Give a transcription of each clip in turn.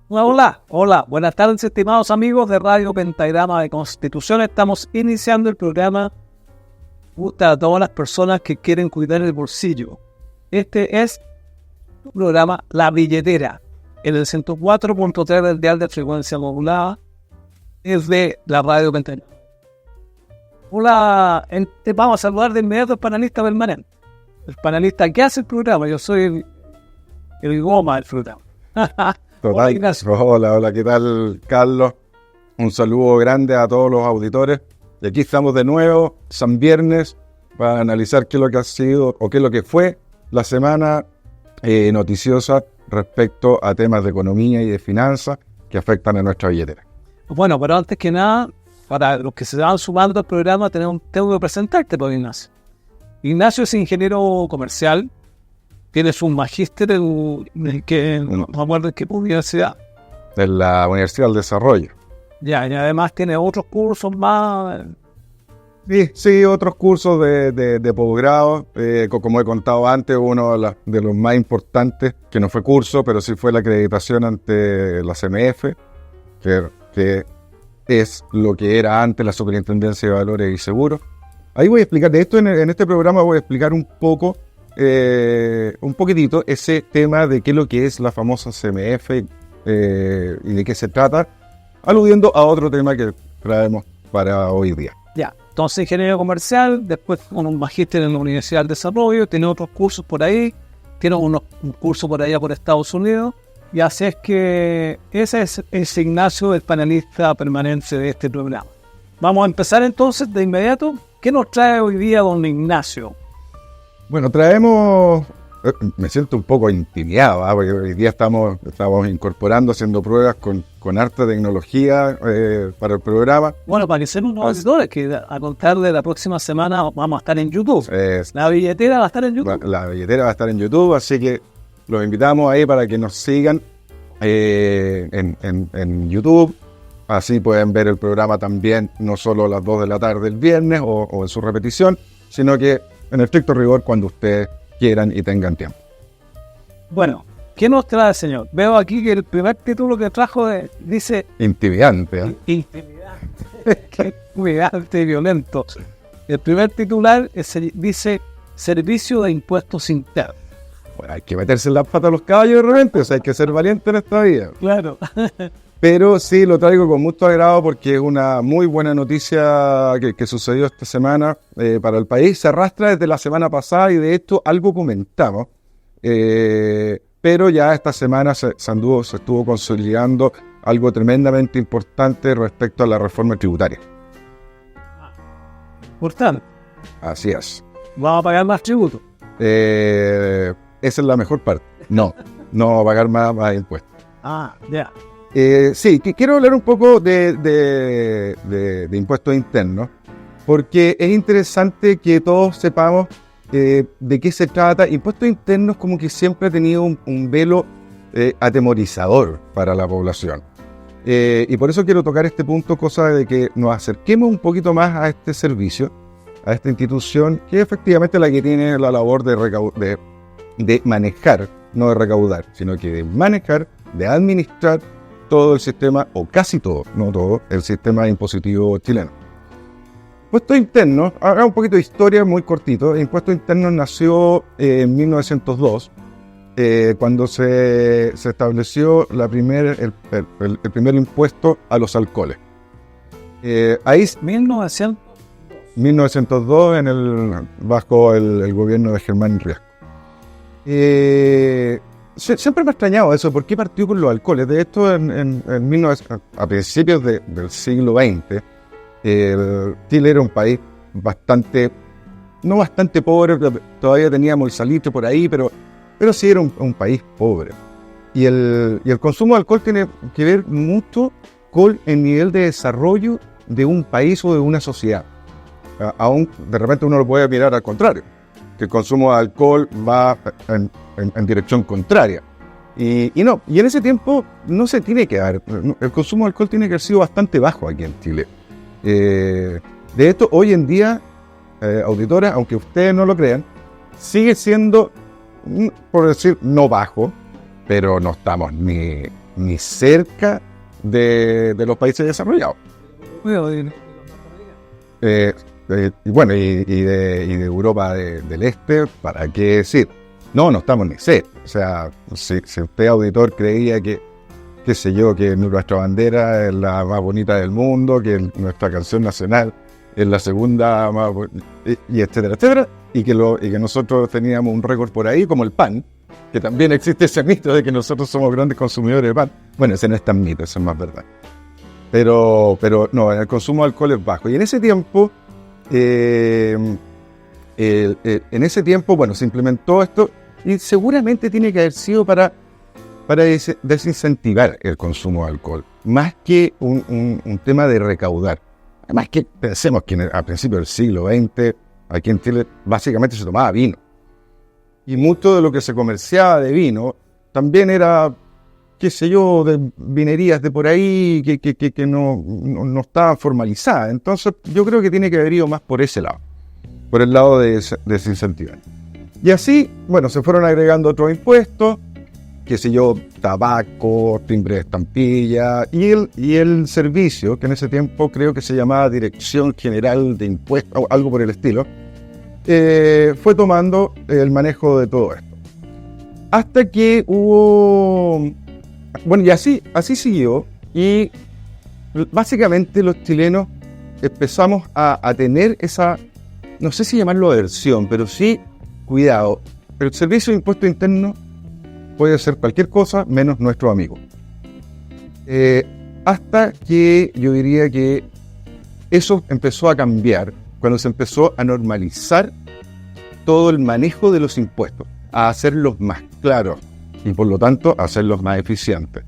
Hola, hola, buenas tardes estimados amigos de Radio Pentagrama de Constitución. Estamos iniciando el programa a todas las personas que quieren cuidar el bolsillo. Este es un programa La Billetera, en el 104.3 del dial de frecuencia modulada, desde la Radio Pentagrama. Hola, vamos a saludar de inmediato al panelista permanente. El panelista que hace el programa, yo soy el goma del programa. Total. Hola, ¿qué tal, Carlos? Un saludo grande a todos los auditores. Y aquí estamos de nuevo, San Viernes, para analizar qué es lo que ha sido o qué es lo que fue la semana noticiosa respecto a temas de economía y de finanzas que afectan a nuestra billetera. Bueno, pero antes que nada, para los que se van sumando al programa, tengo que presentarte, pues, Ignacio. Ignacio es ingeniero comercial. Tienes un magíster no me acuerdo en qué universidad. En la Universidad del Desarrollo. Ya, y además tiene otros cursos más. Sí, otros cursos de posgrado. Como he contado antes, uno de los más importantes, que no fue curso, pero sí fue la acreditación ante la CMF, que es lo que era antes la Superintendencia de Valores y Seguros. Ahí voy a explicar, de esto en este programa voy a explicar un poquitito ese tema de qué es lo que es la famosa CMF y de qué se trata, aludiendo a otro tema que traemos para hoy día. Ya, entonces ingeniero comercial, después un magíster en la Universidad del Desarrollo, tiene otros cursos por ahí, tiene un curso por allá por Estados Unidos, y así es que ese es Ignacio, el panelista permanente de este programa. Vamos a empezar entonces de inmediato. ¿Qué nos trae hoy día don Ignacio? Bueno, traemos, me siento un poco intimidado, porque hoy día estamos incorporando, haciendo pruebas con harta tecnología para el programa. Bueno, para que sean unos auditores, que a contar de la próxima semana vamos a estar en YouTube. La billetera va a estar en YouTube. La billetera va a estar en YouTube, así que los invitamos ahí para que nos sigan en YouTube. Así pueden ver el programa también, no solo a las 2 de la tarde el viernes o en su repetición, sino que en estricto rigor cuando ustedes quieran y tengan tiempo. Bueno, ¿qué nos trae, señor? Veo aquí que el primer título que trajo dice... Intimidante, ¿eh? Intimidante. Qué intimidante y violento. El primer titular dice Servicio de Impuestos Internos. Bueno, hay que meterse en las patas a los caballos de repente, o sea, hay que ser valiente en esta vida. Claro. Pero sí, lo traigo con mucho agrado porque es una muy buena noticia que sucedió esta semana para el país. Se arrastra desde la semana pasada y de esto algo comentamos. Pero ya esta semana se estuvo consolidando algo tremendamente importante respecto a la reforma tributaria. Importante. Así es. ¿Vamos a pagar más tributo? Esa es la mejor parte. No vamos a pagar más impuestos. Ya. Sí, quiero hablar un poco de impuestos internos, porque es interesante que todos sepamos de qué se trata. Impuestos internos como que siempre ha tenido un velo atemorizador para la población. Y por eso quiero tocar este punto, cosa de que nos acerquemos un poquito más a este servicio, a esta institución, que efectivamente es la que tiene la labor de manejar, no de recaudar, sino que de manejar, de administrar todo el sistema, o casi todo, no todo, el sistema impositivo chileno. Impuestos internos, haga un poquito de historia muy cortito. Impuestos internos nació en 1902, cuando se estableció el primer impuesto a los alcoholes. Ahí 1902 bajo el gobierno de Germán Riesco. Siempre me ha extrañado eso, ¿por qué partió con los alcoholes? De esto a principios del siglo XX, Chile era un país no bastante pobre, todavía teníamos el salitre por ahí, pero sí era un país pobre. Y el consumo de alcohol tiene que ver mucho con el nivel de desarrollo de un país o de una sociedad. Aún de repente uno lo puede mirar al contrario, que el consumo de alcohol va en dirección contraria. Y en ese tiempo no se tiene que dar, el consumo de alcohol tiene que haber sido bastante bajo aquí en Chile. De esto, hoy en día, auditores, aunque ustedes no lo crean, sigue siendo, por decir, no bajo, pero no estamos ni ni cerca de los países desarrollados. Y bueno, y de Europa del Este, ¿para qué decir? No estamos ni cerca. O sea, si usted, auditor, creía que, qué sé yo, que nuestra bandera es la más bonita del mundo, que nuestra canción nacional es la segunda más y etcétera, etcétera, y que nosotros teníamos un récord por ahí, como el pan, que también existe ese mito de que nosotros somos grandes consumidores de pan. Bueno, ese no es tan mito, eso es más verdad. Pero no, el consumo de alcohol es bajo. Y en ese tiempo, bueno, se implementó esto, y seguramente tiene que haber sido para desincentivar el consumo de alcohol, más que un tema de recaudar. Además que pensemos que a principios del siglo XX, aquí en Chile, básicamente se tomaba vino. Y mucho de lo que se comerciaba de vino también era, qué sé yo, de vinerías de por ahí que no estaban formalizadas. Entonces yo creo que tiene que haber ido más por ese lado, por el lado de desincentivar. Y así, bueno, se fueron agregando otros impuestos, qué sé yo, tabaco, timbre de estampilla, y el servicio, que en ese tiempo creo que se llamaba Dirección General de Impuestos, o algo por el estilo, fue tomando el manejo de todo esto. Hasta que hubo... Bueno, y así siguió, y básicamente los chilenos empezamos a tener esa, no sé si llamarlo aversión, pero sí, cuidado, el servicio de impuesto interno puede ser cualquier cosa menos nuestro amigo. Hasta que yo diría que eso empezó a cambiar cuando se empezó a normalizar todo el manejo de los impuestos, a hacerlos más claros y por lo tanto a hacerlos más eficientes.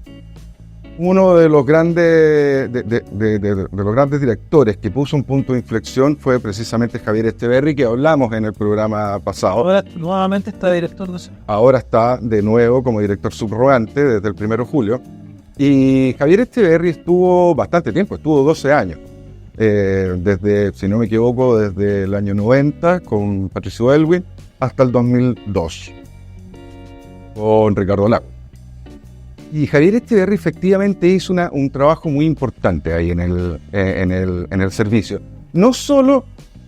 Uno de los grandes de los grandes directores que puso un punto de inflexión fue precisamente Javier Echeverri, que hablamos en el programa pasado. Ahora nuevamente está director de eso. Ahora está de nuevo como director subrogante desde el 1 de julio. Y Javier Echeverri estuvo bastante tiempo, estuvo 12 años. Desde, si no me equivoco, desde el año 90 con Patricio Aylwin hasta el 2002 con Ricardo Lagos. Y Javier Echeverri efectivamente hizo un trabajo muy importante ahí en el servicio. No solo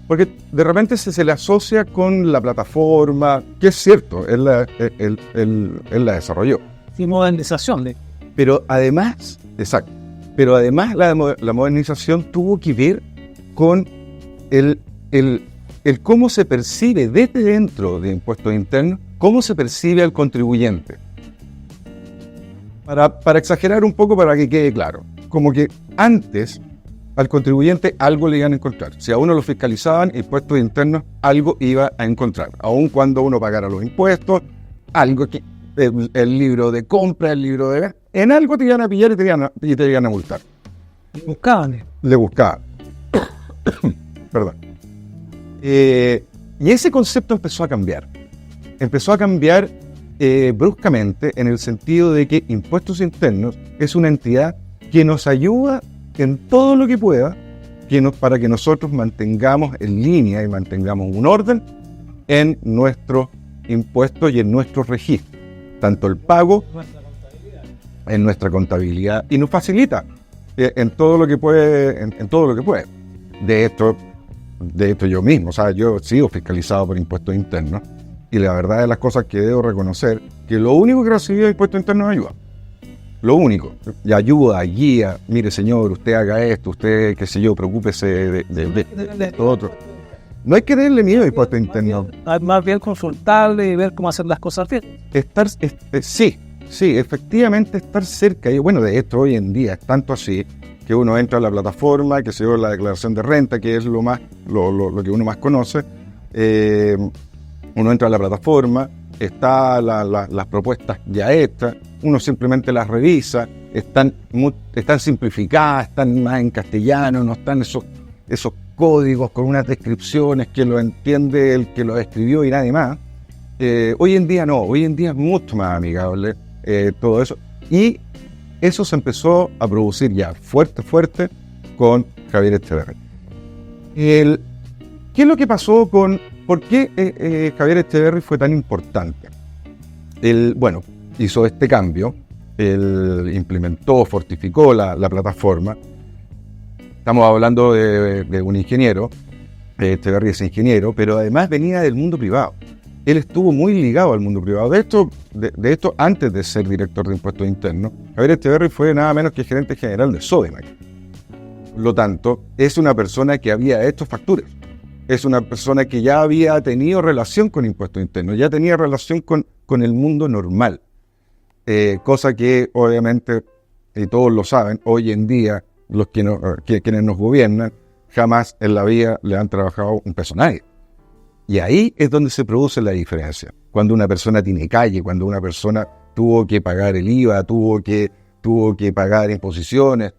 porque de repente se le asocia con la plataforma, que es cierto, él la desarrolló. Sí, modernización. Pero además, exacto, la modernización tuvo que ver con el cómo se percibe desde dentro de impuestos internos, cómo se percibe al contribuyente. Para exagerar un poco, para que quede claro, como que antes al contribuyente algo le iban a encontrar. Si a uno lo fiscalizaban, impuestos internos, algo iba a encontrar. Aun cuando uno pagara los impuestos, algo que el libro de compra, el libro de... En algo te iban a pillar y te iban a multar. Le buscaban. Perdón. Y ese concepto empezó a cambiar. Bruscamente, en el sentido de que Impuestos Internos es una entidad que nos ayuda en todo lo que pueda para que nosotros mantengamos en línea y mantengamos un orden en nuestros impuestos y en nuestros registros, tanto el pago, en nuestra contabilidad, y nos facilita en todo lo que puede, en todo lo que puede. De esto yo mismo, o sea, yo sigo fiscalizado por Impuestos Internos. Y la verdad de las cosas que debo reconocer, que lo único que recibí de impuestos internos es ayuda. Lo único. Y ayuda, guía. Mire, señor, usted haga esto, usted, qué sé yo, preocúpese de esto otro. No hay que tenerle miedo a impuestos internos. Más bien consultarle y ver cómo hacer las cosas bien. Sí, efectivamente estar cerca. Y bueno, de esto hoy en día es tanto así que uno entra a la plataforma, que se ve la declaración de renta, que es lo que uno más conoce. Uno entra a la plataforma, está las propuestas ya hechas, uno simplemente las revisa, están simplificadas, están más en castellano, no están esos códigos con unas descripciones que lo entiende el que lo escribió y nadie más. Hoy en día no, hoy en día es mucho más amigable todo eso. Y eso se empezó a producir ya fuerte con Javier Echeverri. ¿Qué es lo que pasó ¿Por qué Javier Echeverri fue tan importante? Él, bueno, hizo este cambio él implementó, fortificó la plataforma. Estamos hablando de un ingeniero, Echeverry es ingeniero, pero además venía del mundo privado. Él estuvo muy ligado al mundo privado. De esto antes de ser director de impuestos internos, Javier Echeverry fue nada menos que gerente general de Sodimac. Por lo tanto, es una persona que había hecho facturas. Es una persona que ya había tenido relación con impuestos internos, ya tenía relación con el mundo normal. Cosa que obviamente, y todos lo saben, hoy en día quienes nos gobiernan jamás en la vida le han trabajado un peso a nadie. Y ahí es donde se produce la diferencia. Cuando una persona tiene calle, cuando una persona tuvo que pagar el IVA, tuvo que pagar imposiciones,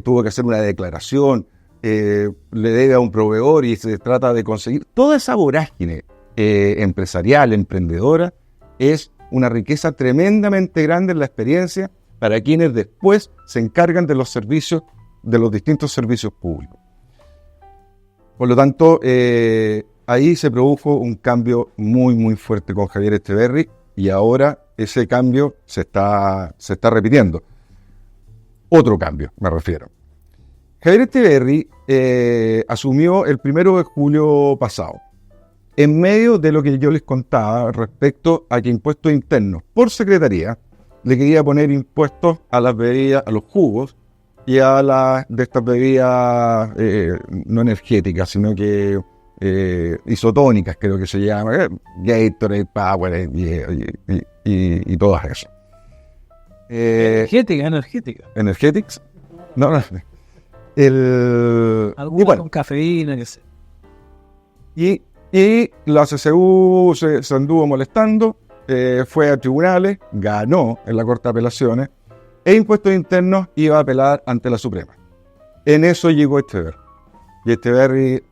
tuvo que hacer una declaración, le debe a un proveedor y se trata de conseguir. Toda esa vorágine empresarial, emprendedora, es una riqueza tremendamente grande en la experiencia para quienes después se encargan de los servicios, de los distintos servicios públicos. Por lo tanto, ahí se produjo un cambio muy, muy fuerte con Javier Echeverry y ahora ese cambio se está repitiendo. Otro cambio, me refiero. Javier Echeverry asumió el 1 de julio pasado, en medio de lo que yo les contaba respecto a que impuestos internos por secretaría le quería poner impuestos a las bebidas, a los jugos y a de estas bebidas no energéticas, sino que isotónicas, creo que se llama, Gatorade, Powerade y todas esas. Energética. ¿Energetics? No. Alguna con cafeína, que sé. Y la CCU se anduvo molestando, fue a tribunales, ganó en la Corte de Apelaciones, e Impuestos Internos iba a apelar ante la Suprema. En eso llegó Echeverry. Y Echeverry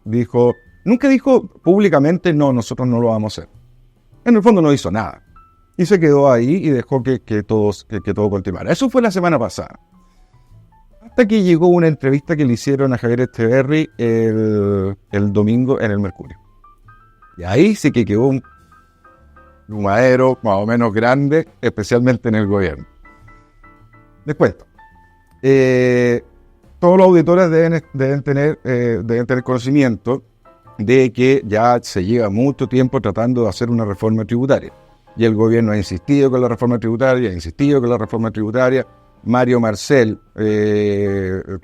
nunca dijo públicamente, no, nosotros no lo vamos a hacer. En el fondo no hizo nada. Y se quedó ahí y dejó que todo continuara. Eso fue la semana pasada. Hasta que llegó una entrevista que le hicieron a Javier Echeverry el domingo en el Mercurio. Y ahí sí que quedó un humadero más o menos grande, especialmente en el gobierno. Les cuento. Todos los auditores deben tener conocimiento de que ya se lleva mucho tiempo tratando de hacer una reforma tributaria. Y el gobierno ha insistido con la reforma tributaria, Mario Marcel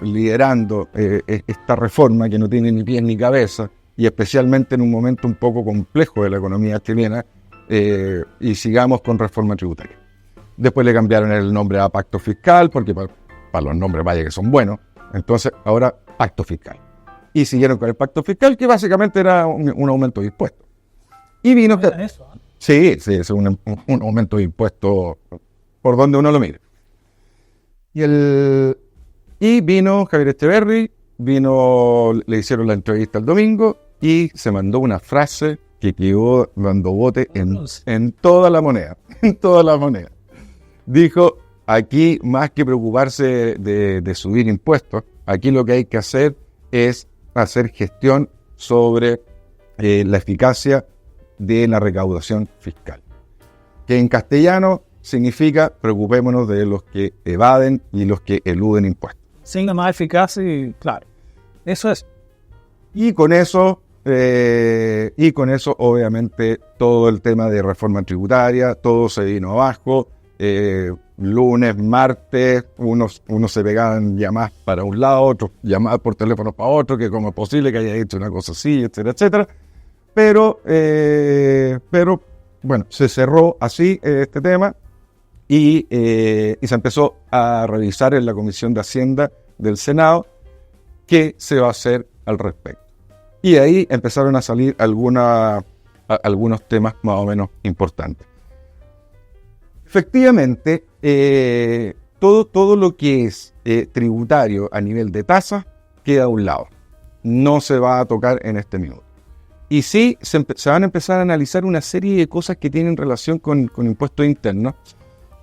liderando esta reforma que no tiene ni pies ni cabeza, y especialmente en un momento un poco complejo de la economía chilena, y sigamos con reforma tributaria. Después le cambiaron el nombre a pacto fiscal, porque para los nombres vaya que son buenos, entonces ahora pacto fiscal. Y siguieron con el pacto fiscal, que básicamente era un aumento de impuestos. Y vino... Eso, ¿eh? Sí, es un aumento de impuestos por donde uno lo mire. Y vino Javier Echeverry, le hicieron la entrevista el domingo y se mandó una frase que quedó dando bote en toda la moneda. En toda la moneda. Dijo, aquí más que preocuparse de subir impuestos, aquí lo que hay que hacer es hacer gestión sobre la eficacia de la recaudación fiscal. Que en castellano significa preocupémonos de los que evaden y los que eluden impuestos. Sin más eficacia, claro. Eso es. Y con eso obviamente todo el tema de reforma tributaria, todo se vino abajo. Lunes, martes, unos se pegaban llamadas para un lado, otros llamadas por teléfono para otro, que cómo es posible que haya hecho una cosa así, etcétera, etcétera. Pero bueno, se cerró así este tema y se empezó a revisar en la Comisión de Hacienda del Senado qué se va a hacer al respecto. Y ahí empezaron a salir algunos temas más o menos importantes. Efectivamente, todo lo que es tributario a nivel de tasas queda a un lado. No se va a tocar en este minuto. Y sí, se van a empezar a analizar una serie de cosas que tienen relación con impuestos internos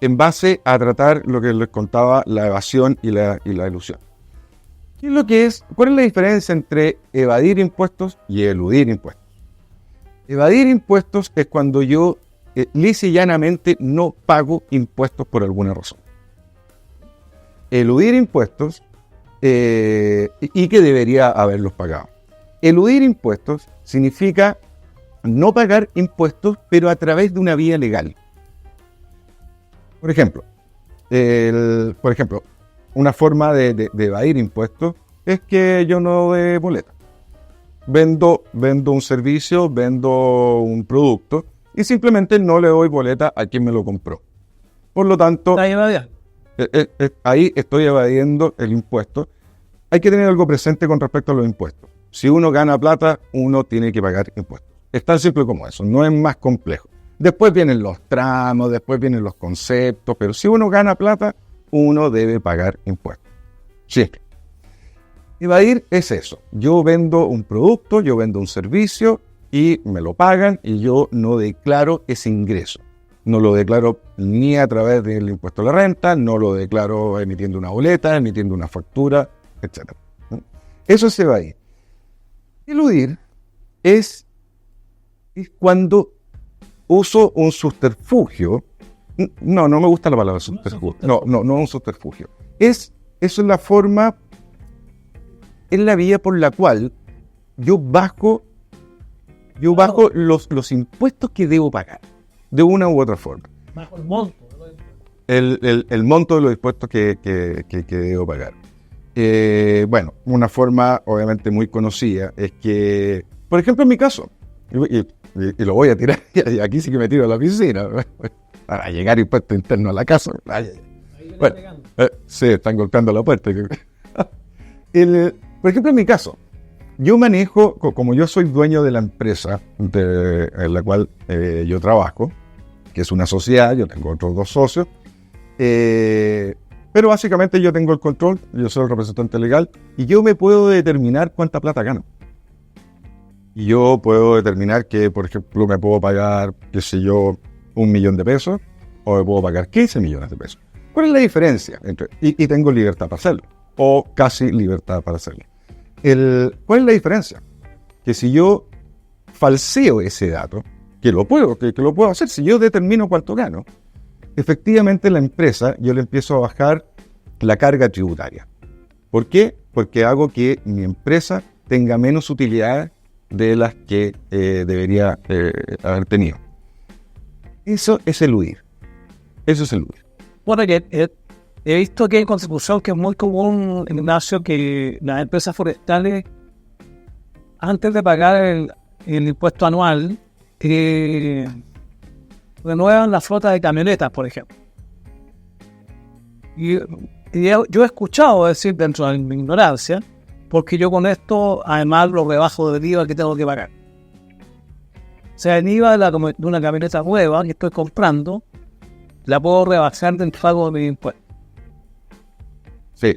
en base a tratar lo que les contaba, la evasión y la elusión. ¿Qué es lo que es? ¿Cuál es la diferencia entre evadir impuestos y eludir impuestos? Evadir impuestos es cuando yo lisa y llanamente no pago impuestos por alguna razón. eludir impuestos y que debería haberlos pagado. Eludir impuestos significa no pagar impuestos, pero a través de una vía legal. Por ejemplo, una forma de evadir impuestos es que yo no dé boleta. Vendo un servicio, vendo un producto y simplemente no le doy boleta a quien me lo compró. Por lo tanto, ahí estoy evadiendo el impuesto. Hay que tener algo presente con respecto a los impuestos. Si uno gana plata, uno tiene que pagar impuestos. Es tan simple como eso, no es más complejo. Después vienen los tramos, después vienen los conceptos, pero si uno gana plata, uno debe pagar impuestos. Siempre. Evadir es eso. Yo vendo un producto, yo vendo un servicio y me lo pagan y yo no declaro ese ingreso. No lo declaro ni a través del impuesto a la renta, no lo declaro emitiendo una boleta, emitiendo una factura, etc. Eso es evadir. Eludir es cuando uso un subterfugio. No me gusta la palabra subterfugio. No un subterfugio. Eso es la forma, es la vía por la cual yo bajo los impuestos que debo pagar, de una u otra forma. Bajo el monto. El monto de los impuestos que debo pagar. Bueno, una forma obviamente muy conocida es que, por ejemplo, en mi caso, y lo voy a tirar, y aquí sí que me tiro a la piscina, para llegar impuesto interno a la casa. Bueno, sí, están golpeando la puerta. Por ejemplo, en mi caso, yo manejo, como yo soy dueño de la empresa en la cual yo trabajo, que es una sociedad, yo tengo otros 2 socios, pero básicamente yo tengo el control, yo soy el representante legal, y yo me puedo determinar cuánta plata gano. Y yo puedo determinar que, por ejemplo, me puedo pagar, qué sé yo, 1 millón de pesos, o me puedo pagar 15 millones de pesos. ¿Cuál es la diferencia? Y tengo libertad para hacerlo, o casi libertad para hacerlo. ¿Cuál es la diferencia? Que si yo falseo ese dato, que lo puedo hacer, si yo determino cuánto gano, efectivamente la empresa, yo le empiezo a bajar la carga tributaria. ¿Por qué? Porque hago que mi empresa tenga menos utilidades de las que debería haber tenido. Eso es eludir. Bueno, he visto que hay contribución que es muy común, Ignacio, que las empresas forestales, antes de pagar el impuesto anual, renuevan la flota de camionetas, por ejemplo. Y yo he escuchado decir, dentro de mi ignorancia, porque yo con esto, además, lo rebajo del IVA que tengo que pagar. O sea, el IVA de una camioneta nueva que estoy comprando, la puedo rebajar del pago de mi impuesto. Sí.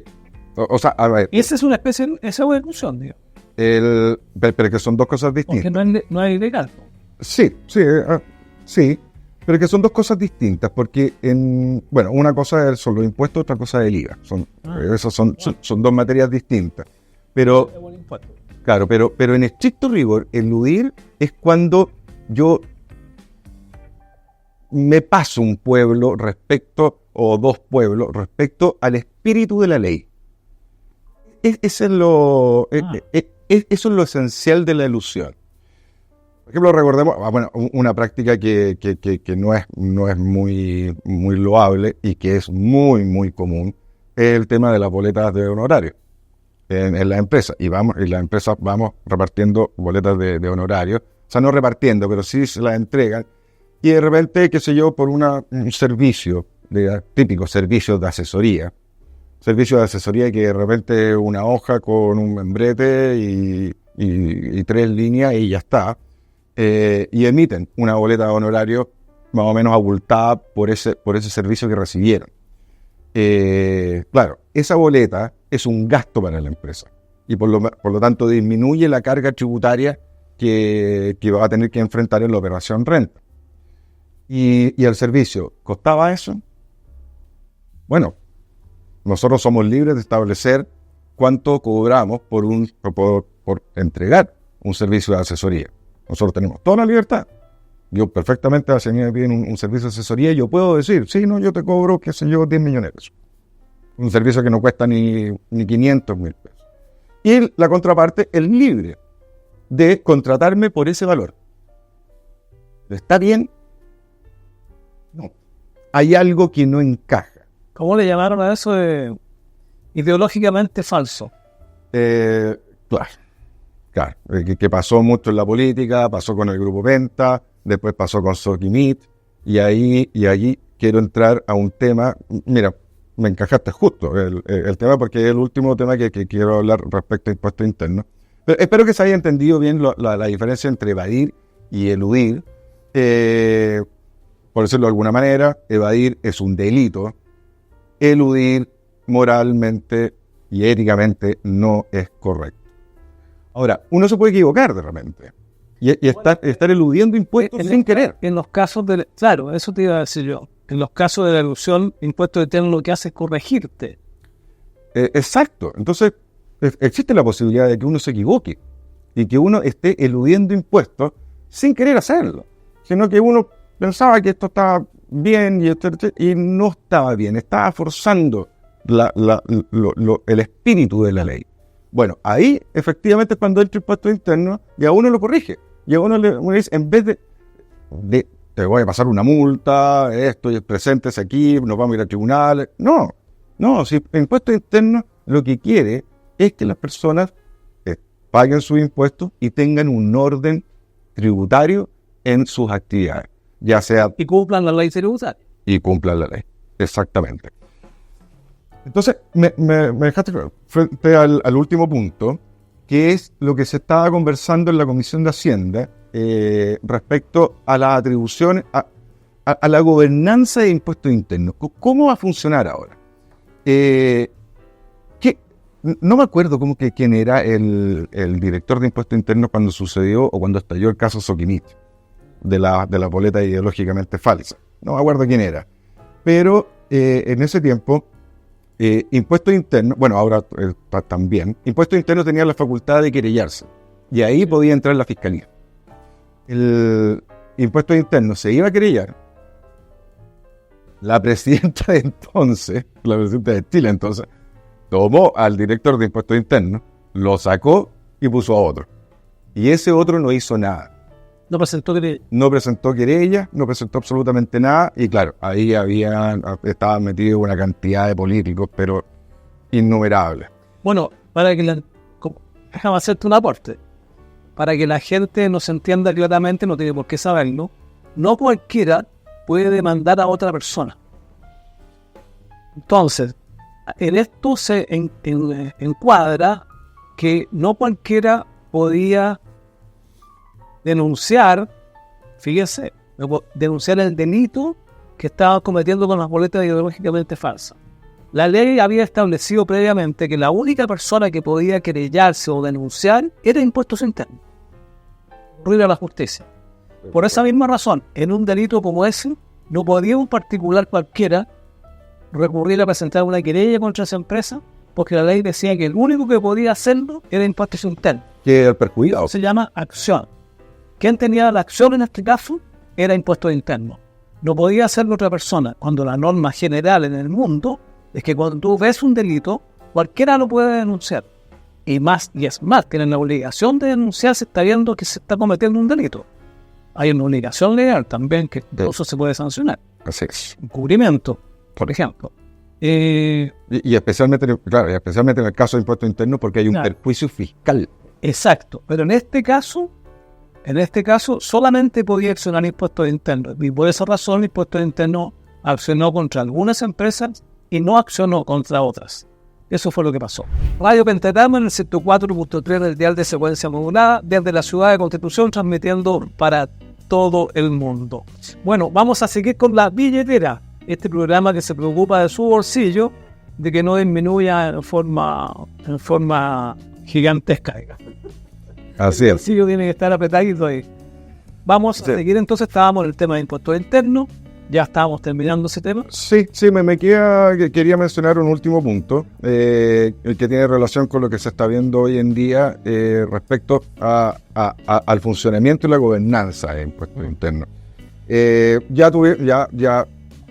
O sea, a ver. Y esa es una especie, esa es una discusión, digo. Pero que son 2 cosas distintas. Porque no es ilegal. Sí, pero que son 2 cosas distintas, porque una cosa son los impuestos, otra cosa es el IVA. Esas son 2 materias distintas. Pero, claro, pero en estricto rigor, eludir es cuando yo me paso un pueblo o 2 pueblos respecto al espíritu de la ley. Eso es lo esencial de la elusión. Por ejemplo, recordemos, una práctica que no es muy, muy loable y que es muy, muy común, es el tema de las boletas de honorario en la empresa. Y las empresas vamos repartiendo boletas de honorario. O sea, no repartiendo, pero sí se las entregan. Y de repente, qué sé yo, por un servicio, típico servicio de asesoría. Servicio de asesoría que de repente una hoja con un membrete y 3 líneas y ya está. Y emiten una boleta de honorario más o menos abultada por ese servicio que recibieron. Claro, esa boleta es un gasto para la empresa y por lo tanto disminuye la carga tributaria que va a tener que enfrentar en la operación renta. ¿Y el servicio costaba eso? Bueno, nosotros somos libres de establecer cuánto cobramos por entregar un servicio de asesoría. Nosotros tenemos toda la libertad. Yo perfectamente, si a mí me piden un servicio de asesoría, yo puedo decir, sí, no, yo te cobro, qué sé yo, 10 millones de pesos. Un servicio que no cuesta ni 500.000 pesos. Y la contraparte es libre de contratarme por ese valor. ¿Está bien? No. Hay algo que no encaja. ¿Cómo le llamaron a eso? Ideológicamente falso. Claro. Que pasó mucho en la política, pasó con el Grupo Penta, después pasó con Sokimit, y allí quiero entrar a un tema. Mira, me encajaste justo el tema, porque es el último tema que quiero hablar respecto a impuestos internos. Pero espero que se haya entendido bien la diferencia entre evadir y eludir. Por decirlo de alguna manera, evadir es un delito. Eludir moralmente y éticamente no es correcto. Ahora, uno se puede equivocar de repente y estar eludiendo impuestos sin querer. En los casos de... Claro, eso te iba a decir yo. En los casos de la elusión, impuestos internos lo que hace es corregirte. Exacto. Entonces, existe la posibilidad de que uno se equivoque y que uno esté eludiendo impuestos sin querer hacerlo, sino que uno pensaba que esto estaba bien y no estaba bien, estaba forzando el espíritu de la ley. Bueno, ahí efectivamente es cuando entra impuesto interno y a uno lo corrige. Y a uno le dice, en vez de te voy a pasar una multa, presentes aquí, nos vamos a ir a tribunales. No, si el impuesto interno lo que quiere es que las personas paguen sus impuestos y tengan un orden tributario en sus actividades, ya sea... Y cumplan la ley tributaria. Y cumplan la ley, exactamente. Entonces, me dejaste claro, frente al último punto, que es lo que se estaba conversando en la Comisión de Hacienda respecto a las atribuciones, a la gobernanza de impuestos internos. ¿Cómo va a funcionar ahora? No me acuerdo quién era el director de impuestos internos cuando sucedió o cuando estalló el caso Sokimit, de la boleta ideológicamente falsa. No me acuerdo quién era. Pero en ese tiempo, impuestos internos, bueno, ahora también, impuestos internos tenía la facultad de querellarse. Y ahí podía entrar la fiscalía. El impuesto interno se iba a querellar. La presidenta de entonces, la presidenta de Chile entonces, tomó al director de impuestos internos, lo sacó y puso a otro. Y ese otro no hizo nada. No presentó querella. No presentó absolutamente nada. Y claro, ahí estaban metidos una cantidad de políticos, pero innumerables. Bueno, déjame hacerte un aporte. Para que la gente nos entienda claramente, no tiene por qué saberlo, no cualquiera puede demandar a otra persona. Entonces, en esto se encuadra que no cualquiera podía denunciar, fíjese, denunciar el delito que estaba cometiendo con las boletas ideológicamente falsas. La ley había establecido previamente que la única persona que podía querellarse o denunciar era impuestos internos. Recurrir a la justicia. Por esa misma razón, en un delito como ese, no podía un particular cualquiera recurrir a presentar una querella contra esa empresa, porque la ley decía que el único que podía hacerlo era impuestos internos. Que el perjudicado. Se llama acción. ¿Quién tenía la acción en este caso? Era impuestos internos. No podía hacerlo otra persona, cuando la norma general en el mundo es que cuando tú ves un delito, cualquiera lo puede denunciar. Y es más, tienen la obligación de denunciar si está viendo que se está cometiendo un delito. Hay una obligación legal también que eso se puede sancionar. Así es. Encubrimiento, por ejemplo. Y especialmente en el caso de impuestos internos, porque hay un perjuicio fiscal. Exacto, pero en este caso solamente podía accionar impuestos internos. Y por esa razón, impuestos internos accionó contra algunas empresas y no accionó contra otras. Eso fue lo que pasó. Radio Pentagrama en el 104.3 del dial de secuencia modulada, desde la ciudad de Constitución, transmitiendo para todo el mundo. Bueno, vamos a seguir con La Billetera, este programa que se preocupa de su bolsillo, de que no disminuya en forma gigantesca. Así es. El bolsillo tiene que estar apretadito ahí. Vamos a seguir entonces, estábamos en el tema de impuestos internos. Ya estábamos terminando ese tema. Sí, quería mencionar un último punto, el que tiene relación con lo que se está viendo hoy en día respecto al funcionamiento y la gobernanza de impuestos internos.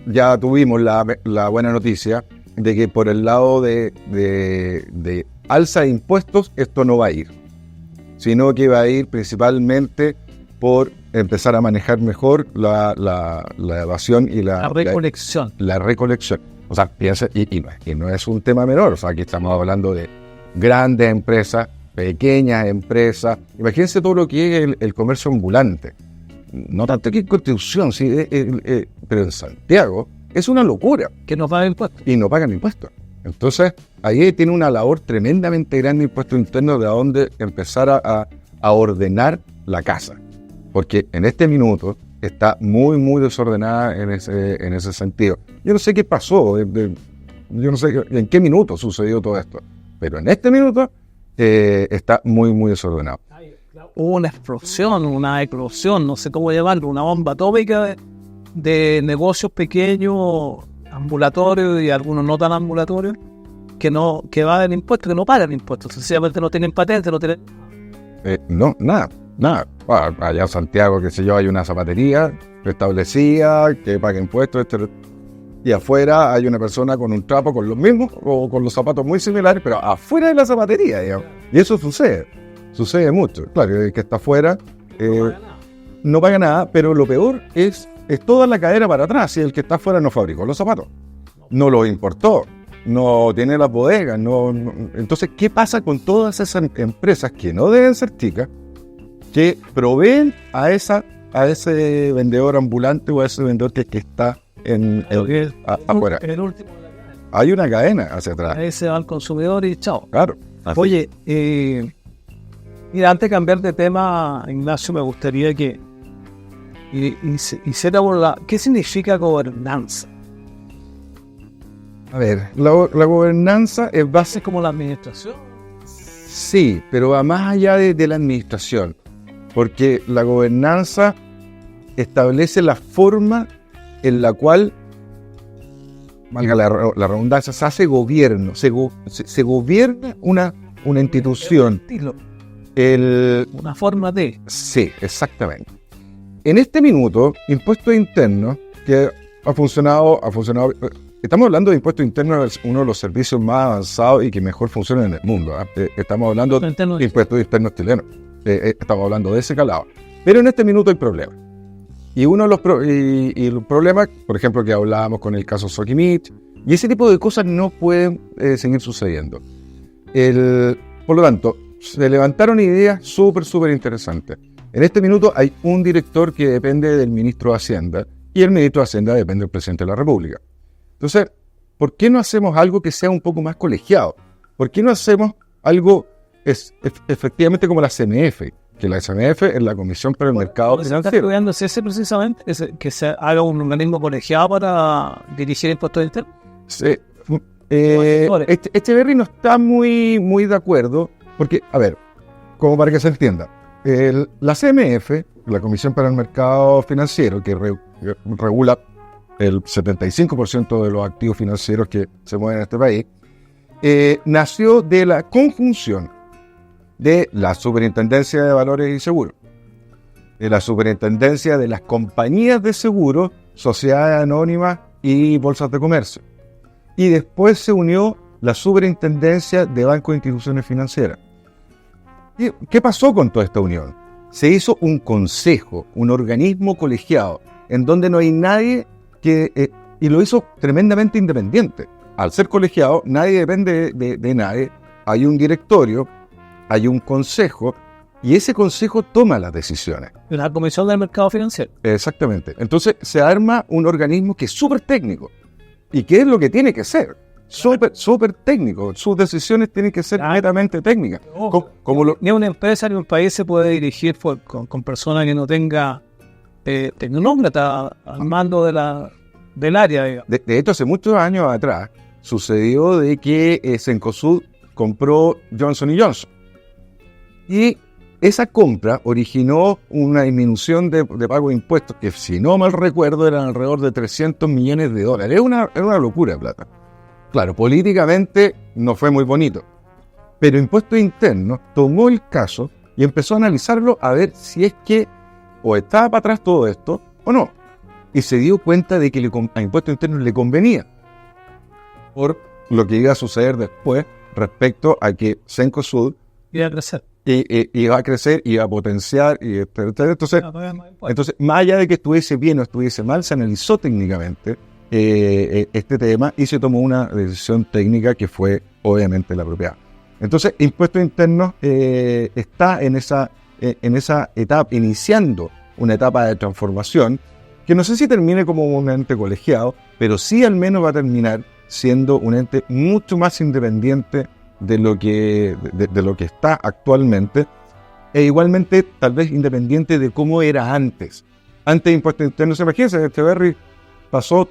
Ya tuvimos la buena noticia de que por el lado de alza de impuestos esto no va a ir, sino que va a ir principalmente por empezar a manejar mejor la evasión y La recolección. La recolección. O sea, piensa, y no es un tema menor, o sea, aquí estamos hablando de grandes empresas, pequeñas empresas. Imagínense todo lo que es el comercio ambulante. No tanto que en Constitución, sí, pero en Santiago es una locura. Que no pagan impuestos. Y no pagan impuestos. Entonces, ahí tiene una labor tremendamente grande de impuestos internos de dónde empezar a ordenar la casa. Porque en este minuto está muy, muy desordenada en ese sentido. Yo no sé qué pasó, yo no sé en qué minuto sucedió todo esto, pero en este minuto está muy, muy desordenado. Hubo una explosión, una eclosión, no sé cómo llamarlo, una bomba atómica de negocios pequeños, ambulatorios y algunos no tan ambulatorios, que pagan impuestos, que no pagan impuestos, sencillamente no tienen patente, no tienen... No, nada. Allá en Santiago, qué sé yo, hay una zapatería establecida que paga impuestos, y afuera hay una persona con un trapo con los mismos o con los zapatos muy similares, pero afuera de la zapatería, digamos. Y eso sucede mucho. Claro, el que está afuera no paga nada, pero lo peor es toda la cadena para atrás. Si el que está afuera no fabricó los zapatos, no los importó, no tiene las bodegas, entonces, ¿qué pasa con todas esas empresas que no deben ser chicas, que proveen a ese vendedor ambulante o a ese vendedor que está afuera? El último de la cadena. Hay una cadena hacia atrás. Ahí se va al consumidor y chao. Claro. Oye, mira, antes de cambiar de tema, Ignacio, me gustaría que hiciéramos ¿qué significa gobernanza? A ver, la gobernanza es base... ¿Es como la administración? Sí, pero va más allá de la administración, porque la gobernanza establece la forma en la cual, valga la redundancia, se hace gobierno, se gobierna una institución. Una forma de... Sí, exactamente. En este minuto, impuestos internos, que ha funcionado. Estamos hablando de impuestos internos, uno de los servicios más avanzados y que mejor funcionan en el mundo. Estamos hablando de impuestos internos chilenos. Estamos hablando de ese calado. Pero en este minuto hay problemas. Y uno de los problemas, por ejemplo, que hablábamos con el caso Soquimich, y ese tipo de cosas no pueden seguir sucediendo. Por lo tanto, se levantaron ideas súper interesantes. En este minuto hay un director que depende del ministro de Hacienda, y el ministro de Hacienda depende del presidente de la República. Entonces, ¿por qué no hacemos algo que sea un poco más colegiado? ¿Por qué no hacemos algo efectivamente como la CMF? Que la CMF es la Comisión para el Mercado Financiero. ¿Está estudiando ese precisamente? ¿Que se haga un organismo colegiado para dirigir impuestos internos? Sí. Echeverry no está muy de acuerdo, porque, a ver, como para que se entienda, la CMF, la Comisión para el Mercado Financiero, que regula el 75% de los activos financieros que se mueven en este país, nació de la conjunción de la Superintendencia de Valores y Seguros, de la Superintendencia de las compañías de seguros, sociedades anónimas y bolsas de comercio. Y después se unió la Superintendencia de Bancos e Instituciones Financieras. ¿Qué pasó con toda esta unión? Se hizo un consejo, un organismo colegiado, en donde no hay nadie y lo hizo tremendamente independiente. Al ser colegiado, nadie depende de nadie. Hay un directorio, hay un consejo, y ese consejo toma las decisiones. La Comisión del Mercado Financiero. Exactamente. Entonces se arma un organismo que es súper técnico. ¿Y qué es lo que tiene que ser? Súper técnico. Sus decisiones tienen que ser netamente técnicas. Ni una empresa ni un país se puede dirigir con personas que no tenga tecnócrata al mando del área. Digamos. De hecho, hace muchos años atrás sucedió de que Cencosud compró Johnson & Johnson. Y esa compra originó una disminución de pago de impuestos que, si no mal recuerdo, eran alrededor de $300 millones. Era una locura de plata. Claro, políticamente no fue muy bonito. Pero Impuestos Internos tomó el caso y empezó a analizarlo a ver si es que o estaba para atrás todo esto o no. Y se dio cuenta de que a Impuestos Internos le convenía. por lo que iba a suceder después respecto a que Cencosud iba a crecer. Iba a crecer, iba a potenciar, y etcétera. Entonces, más allá de que estuviese bien o estuviese mal, se analizó técnicamente este tema y se tomó una decisión técnica que fue obviamente la apropiada. Entonces, Impuestos Internos está en esa etapa, iniciando una etapa de transformación que no sé si termine como un ente colegiado, pero sí al menos va a terminar siendo un ente mucho más independiente de lo que está actualmente, e igualmente tal vez independiente de cómo era antes. Antes de Impuestos Internos, imagínense, Echeverry pasó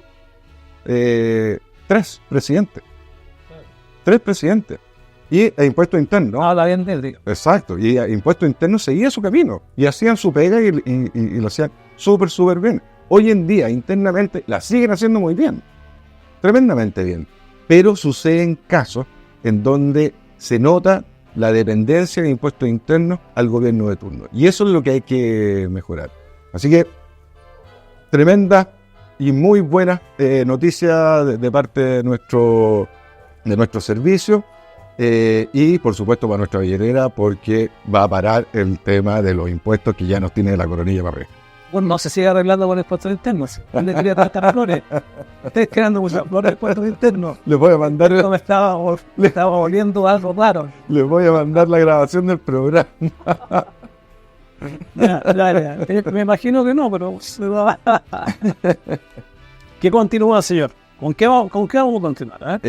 3 presidentes. 3 presidentes. Y a Impuestos Internos. Habla bien de él, digo. Exacto. Y a Impuestos Internos seguía su camino. Y hacían su pega y lo hacían súper bien. Hoy en día, internamente, la siguen haciendo muy bien. Tremendamente bien. Pero suceden casos en donde se nota la dependencia de Impuestos Internos al gobierno de turno. Y eso es lo que hay que mejorar. Así que, tremenda y muy buena noticia de parte de nuestro servicio. Y por supuesto para nuestra billetera, porque va a parar el tema de los impuestos que ya nos tiene la coronilla para arriba. Bueno, no se sigue arreglando con impuestos internos. ¿Dónde quería tantas flores? Ustedes creando muchas flores de impuestos internos. Les voy a mandar... Esto me estaba volviendo algo raro. Les voy a mandar la grabación del programa. Ya. Me imagino que no, pero... ¿Qué continúa, señor? ¿Con qué vamos a continuar?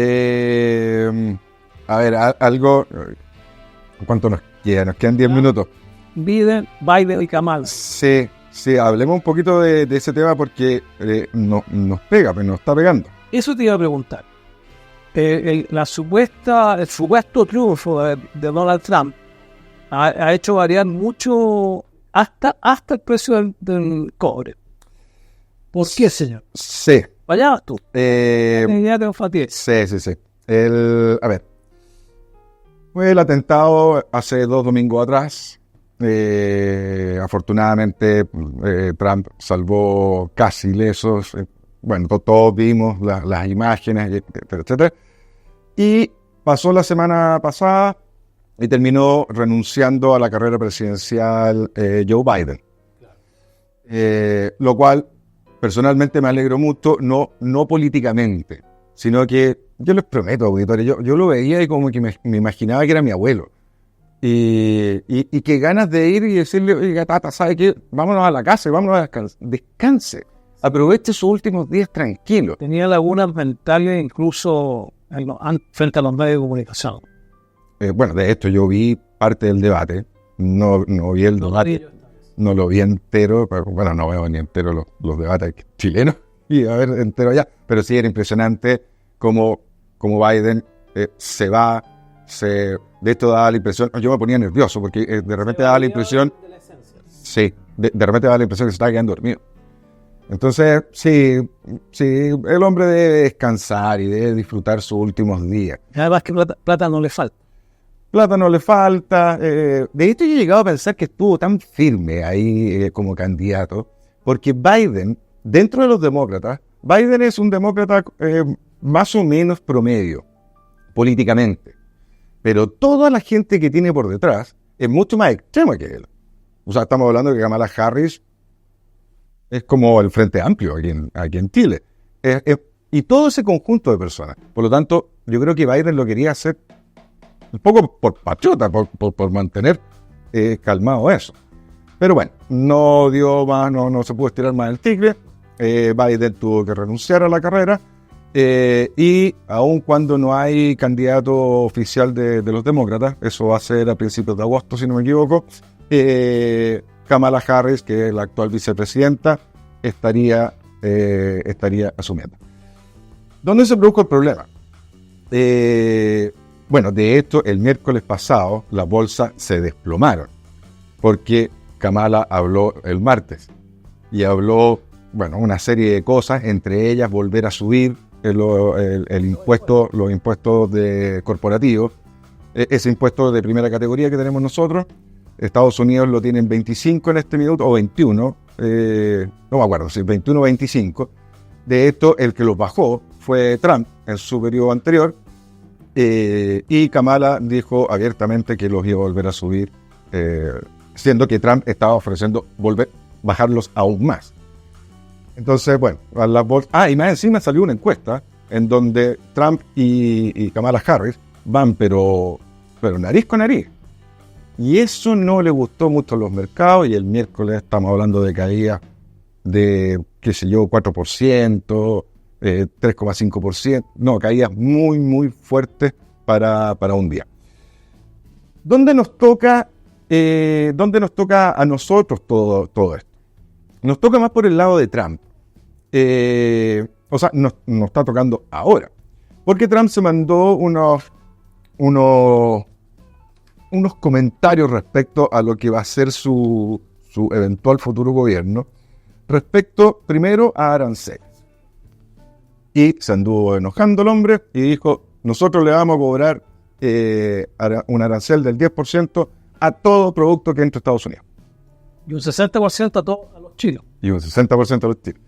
A ver, algo... ¿Cuánto nos queda? Nos quedan 10 minutos. Biden y Kamala. Sí, hablemos un poquito de ese tema porque nos pega, pero nos está pegando. Eso te iba a preguntar. El supuesto triunfo de Donald Trump ha hecho variar mucho hasta el precio del cobre. ¿Por qué, señor? Sí. Vaya tú. Ya te enfatizé. Sí. A ver. Fue el atentado hace 2 domingos atrás. Afortunadamente Trump salvó casi ilesos. Bueno, todos vimos las imágenes, etcétera. Y pasó la semana pasada y terminó renunciando a la carrera presidencial Joe Biden. Lo cual personalmente me alegró mucho, no políticamente, sino que yo les prometo, auditores, yo lo veía y como que me imaginaba que era mi abuelo. Y qué ganas de ir y decirle, oiga, tata, ¿sabe qué? Vámonos a la casa y vámonos a descansar. Descanse. Aproveche sus últimos días tranquilos. Tenía lagunas mentales incluso frente a los medios de comunicación. Bueno, de esto yo vi parte del debate. No vi el debate. No lo vi entero. Pero, bueno, no veo ni entero los debates chilenos. Y a ver, entero allá. Pero sí era impresionante cómo Biden se va. De esto daba la impresión, yo me ponía nervioso porque de repente daba la impresión, sí, de repente daba la impresión que se estaba quedando dormido. Entonces, sí, el hombre debe descansar y debe disfrutar sus últimos días. Además que plata no le falta. Plata no le falta. De esto yo he llegado a pensar que estuvo tan firme ahí como candidato, porque Biden, dentro de los demócratas, Biden es un demócrata más o menos promedio, políticamente. Pero toda la gente que tiene por detrás es mucho más extrema que él. O sea, estamos hablando de que Kamala Harris es como el Frente Amplio aquí en Chile. Y todo ese conjunto de personas. Por lo tanto, yo creo que Biden lo quería hacer un poco por patriota, por mantener calmado eso. Pero bueno, no dio más, no se pudo estirar más el tigre. Biden tuvo que renunciar a la carrera. Y aun cuando no hay candidato oficial de los demócratas, eso va a ser a principios de agosto, si no me equivoco, Kamala Harris, que es la actual vicepresidenta, estaría asumiendo. ¿Dónde se produjo el problema? Bueno, de hecho, el miércoles pasado las bolsas se desplomaron, porque Kamala habló el martes, y habló, bueno, una serie de cosas, entre ellas volver a subir el impuesto, los impuestos corporativos, ese impuesto de primera categoría que tenemos nosotros. Estados Unidos lo tienen 25 en este minuto, o 21, no me acuerdo, si 21 o 25. De esto, el que los bajó fue Trump, en su periodo anterior, y Kamala dijo abiertamente que los iba a volver a subir, siendo que Trump estaba ofreciendo bajarlos aún más. Entonces, bueno, y más encima salió una encuesta en donde Trump y Kamala Harris van, pero nariz con nariz. Y eso no le gustó mucho a los mercados, y el miércoles estamos hablando de caídas de, 4%, 3,5%, no, caídas muy, muy fuertes para un día. ¿Dónde nos toca a nosotros todo esto? Nos toca más por el lado de Trump. Nos está tocando ahora. Porque Trump se mandó unos comentarios respecto a lo que va a ser su eventual futuro gobierno, respecto primero a aranceles. Y se anduvo enojando el hombre y dijo: nosotros le vamos a cobrar un arancel del 10% a todo producto que entre a Estados Unidos. Y un 60% a los chinos. Y un 60% a los chinos.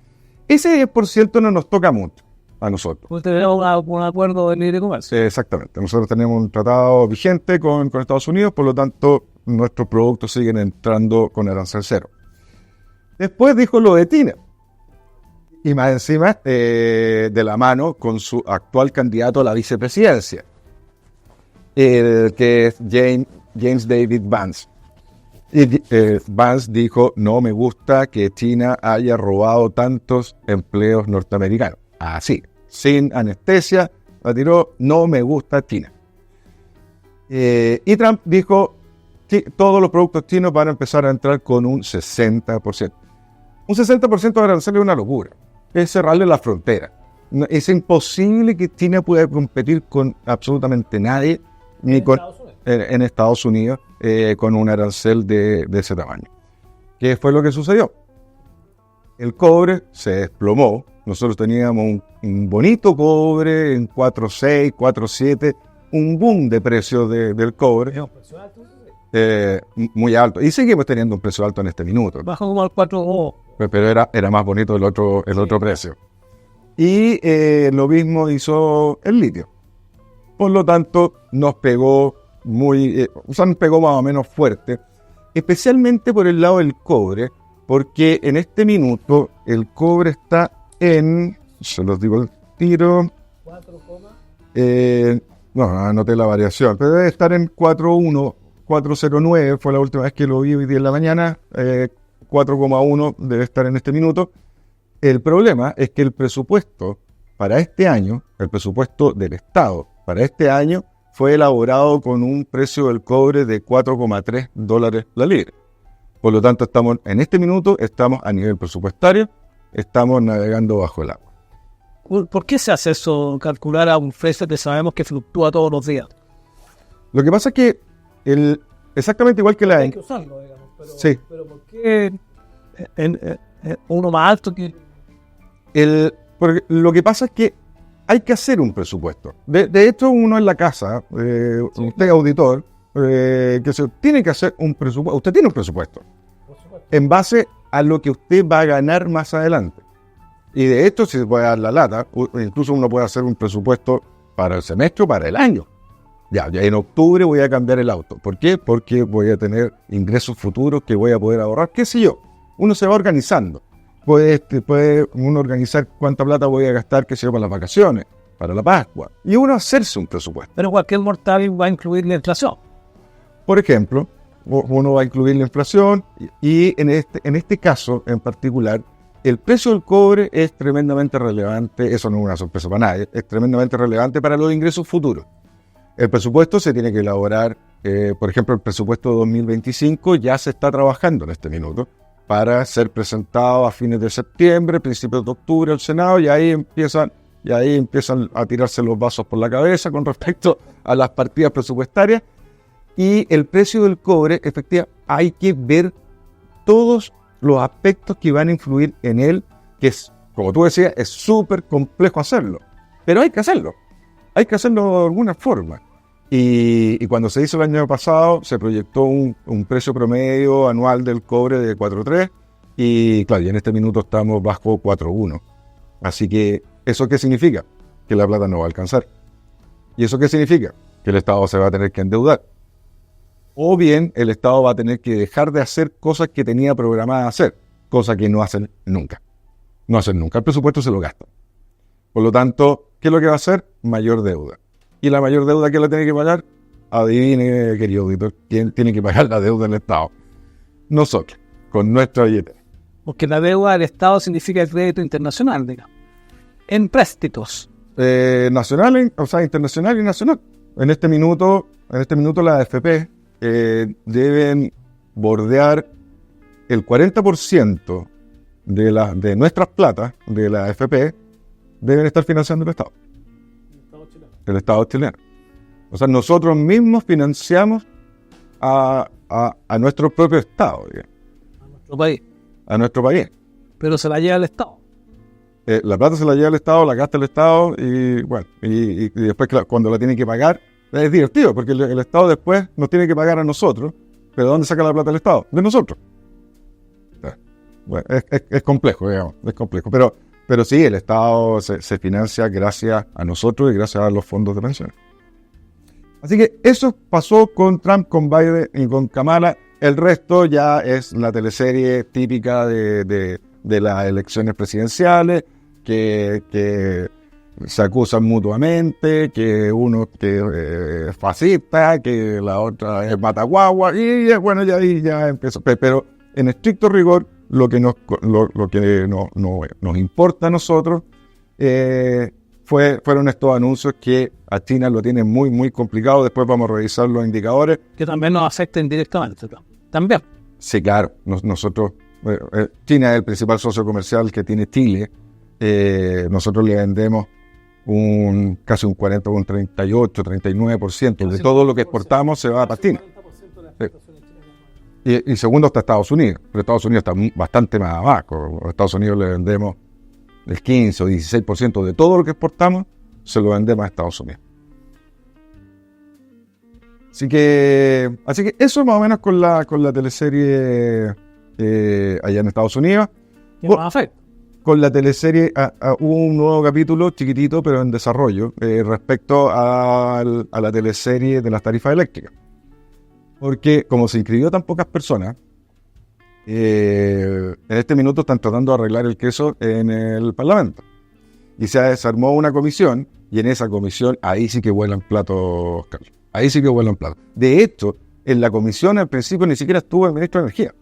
Ese 10% no nos toca mucho a nosotros. Pues tenemos un acuerdo de libre comercio. Exactamente. Nosotros tenemos un tratado vigente con Estados Unidos, por lo tanto, nuestros productos siguen entrando con arancel cero. Después dijo lo de China. Y más encima, de la mano con su actual candidato a la vicepresidencia, que es James David Vance. Y Vance dijo: no me gusta que China haya robado tantos empleos norteamericanos. Así, sin anestesia, la tiró: no me gusta China. Y Trump dijo: todos los productos chinos van a empezar a entrar con un 60%. Un 60% de arancel es una locura. Es cerrarle la frontera. Es imposible que China pueda competir con absolutamente nadie, ni en Estados Unidos, con un arancel de ese tamaño. ¿Qué fue lo que sucedió? El cobre se desplomó. Nosotros teníamos un bonito cobre en 4.6, 4.7, un boom de precios del cobre. Muy alto. Y seguimos teniendo un precio alto en este minuto. Bajó como al 4.2. Pero era más bonito el otro precio. Y lo mismo hizo el litio. Por lo tanto, nos pegó nos pegó más o menos fuerte, especialmente por el lado del cobre, porque en este minuto el cobre está en, se los digo el tiro, 4, no anoté la variación, pero debe estar en 4.1, 4.09, fue la última vez que lo vi hoy día en la mañana, 4.1 debe estar en este minuto. El problema es que el presupuesto para este año, el presupuesto del Estado para este año, fue elaborado con un precio del cobre de $4,3 la libra. Por lo tanto, en este minuto estamos a nivel presupuestario, estamos navegando bajo el agua. ¿Por qué se hace eso, calcular a un precio que sabemos que fluctúa todos los días? Lo que pasa es que exactamente igual que la... Hay que usarlo, digamos, sí. Pero ¿por qué uno más alto que...? Porque lo que pasa es que hay que hacer un presupuesto. De hecho, uno en la casa, usted auditor, tiene que hacer un presupuesto. Usted tiene un presupuesto en base a lo que usted va a ganar más adelante. Y de hecho, si se puede dar la lata, incluso uno puede hacer un presupuesto para el semestre o para el año. Ya en octubre voy a cambiar el auto. ¿Por qué? Porque voy a tener ingresos futuros que voy a poder ahorrar. ¿Qué sé yo? Uno se va organizando. Puede uno organizar cuánta plata voy a gastar, qué sé yo, para las vacaciones, para la Pascua. Y uno hacerse un presupuesto. Pero cualquier mortal va a incluir la inflación. Por ejemplo, uno va a incluir la inflación y en este caso en particular, el precio del cobre es tremendamente relevante. Eso no es una sorpresa para nadie. Es tremendamente relevante para los ingresos futuros. El presupuesto se tiene que elaborar, por ejemplo, el presupuesto de 2025 ya se está trabajando en este minuto para ser presentado a fines de septiembre, principios de octubre al Senado, y ahí empiezan a tirarse los vasos por la cabeza con respecto a las partidas presupuestarias. Y el precio del cobre, efectivamente, hay que ver todos los aspectos que van a influir en él, que es, como tú decías, es súper complejo hacerlo, pero hay que hacerlo de alguna forma. Y cuando se hizo el año pasado, se proyectó un precio promedio anual del cobre de 4.3, y claro, y en este minuto estamos bajo 4.1. Así que, ¿eso qué significa? que la plata no va a alcanzar. ¿Y eso qué significa? Que el Estado se va a tener que endeudar. O bien el Estado va a tener que dejar de hacer cosas que tenía programadas hacer, cosas que no hacen nunca. No hacen nunca. El presupuesto se lo gasta. Por lo tanto, ¿qué es lo que va a hacer? Mayor deuda. ¿Y la mayor deuda quién la tiene que pagar? Adivine, querido auditor, ¿quién tiene que pagar la deuda del Estado? Nosotros, con nuestra billetera. Porque la deuda del Estado significa el crédito internacional, digamos. En préstitos. Nacional, o sea, internacional y nacional. En este minuto las AFP deben bordear el 40% de nuestras platas, de la AFP, deben estar financiando el Estado. El Estado chileno. O sea, nosotros mismos financiamos a nuestro propio Estado, digamos. A nuestro país. A nuestro país. Pero se la lleva el Estado. La plata se la lleva el Estado, la gasta el Estado y bueno, y después cuando la tiene que pagar, es divertido, porque el Estado después nos tiene que pagar a nosotros, pero ¿de dónde saca la plata el Estado? De nosotros. Bueno, es complejo, digamos, es complejo, pero sí, el Estado se financia gracias a nosotros y gracias a los fondos de pensiones. Así que eso pasó con Trump, con Biden y con Kamala. El resto ya es la teleserie típica de las elecciones presidenciales, que se acusan mutuamente, que uno que es fascista, que la otra es mataguagua, y bueno, ya empezó. Pero en estricto rigor, lo que nos importa a nosotros fueron estos anuncios que a China lo tienen muy, muy complicado. Después vamos a revisar los indicadores. Que también nos afecten directamente. También. Sí, claro. Nosotros, China es el principal socio comercial que tiene Chile. Nosotros le vendemos casi un 40, un 38, 39% de todo lo que exportamos se va para China. Y segundo está Estados Unidos, pero Estados Unidos está bastante más abajo. A Estados Unidos le vendemos el 15 o 16% de todo lo que exportamos, se lo vendemos a Estados Unidos. Así que eso más o menos con la teleserie allá en Estados Unidos. ¿Qué más afecta? Con la teleserie hubo un nuevo capítulo chiquitito, pero en desarrollo, respecto a la teleserie de las tarifas eléctricas. Porque como se inscribió tan pocas personas, en este minuto están tratando de arreglar el queso en el Parlamento. Y se desarmó una comisión, y en esa comisión ahí sí que vuelan platos, Carlos. Ahí sí que vuelan platos. De hecho, en la comisión al principio ni siquiera estuvo el ministro de Energía.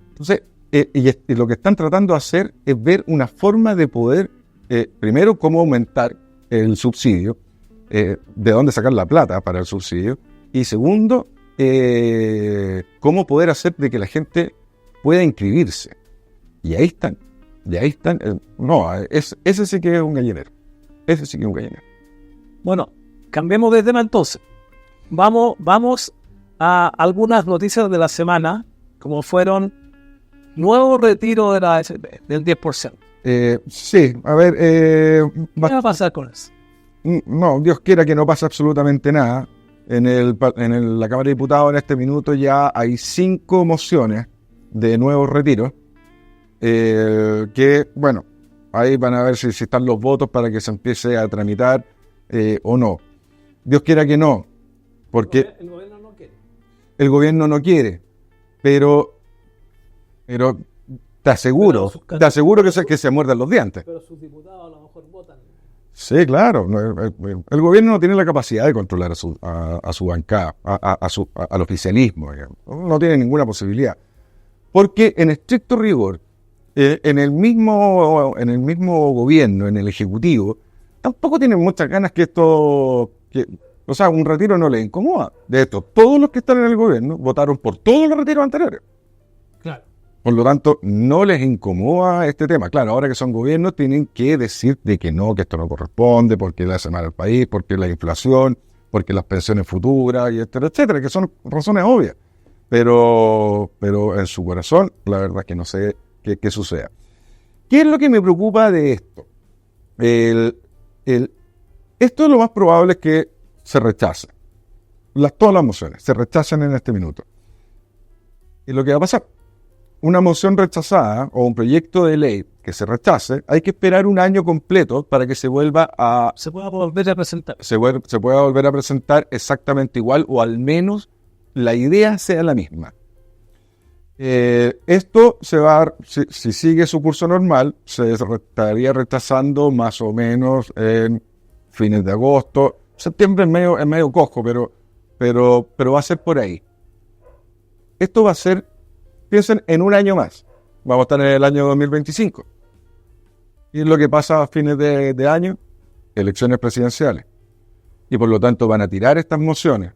Entonces, y lo que están tratando de hacer es ver una forma de poder, primero, cómo aumentar el subsidio, de dónde sacar la plata para el subsidio, y segundo, cómo poder hacer de que la gente pueda inscribirse. Y ahí están. Ese sí que es un gallinero. Ese sí que es un gallinero. Bueno, cambiemos de tema entonces. Vamos a algunas noticias de la semana, como fueron nuevo retiro de la AFP del 10%. Sí, a ver... ¿Qué va a pasar con eso? No, Dios quiera que no pase absolutamente nada. En la Cámara de Diputados en este minuto ya hay 5 mociones de nuevos retiros, que, bueno, ahí van a ver si están los votos para que se empiece a tramitar o no. Dios quiera que no, porque el gobierno no quiere. El gobierno no quiere, pero te aseguro que se muerdan los dientes. Pero sus diputados a lo mejor votan. Sí, claro. El gobierno no tiene la capacidad de controlar a su bancada, al oficialismo. Digamos. No tiene ninguna posibilidad. Porque en estricto rigor, en el mismo gobierno, en el Ejecutivo, tampoco tienen muchas ganas que un retiro no les incomoda. De hecho, todos los que están en el gobierno votaron por todos los retiros anteriores. Claro. Por lo tanto, no les incomoda este tema. Claro, ahora que son gobiernos tienen que decir de que no, que esto no corresponde, porque le hace mal al país, porque la inflación, porque las pensiones futuras, y etcétera, etcétera, que son razones obvias. Pero en su corazón, la verdad es que no sé qué suceda. ¿Qué es lo que me preocupa de esto? Esto lo más probable es que se rechace. Todas las mociones se rechacen en este minuto. ¿Y lo que va a pasar? una moción rechazada o un proyecto de ley que se rechace, hay que esperar un año completo para que se vuelva a... Se puede volver a presentar. Se pueda volver a presentar exactamente igual, o al menos la idea sea la misma. Esto se va, si sigue su curso normal, se estaría rechazando más o menos en fines de agosto. Septiembre es medio cojo, pero va a ser por ahí. Esto va a ser, piensen, en un año más. Vamos a estar en el año 2025. Y es lo que pasa a fines de año, elecciones presidenciales. Y por lo tanto van a tirar estas mociones,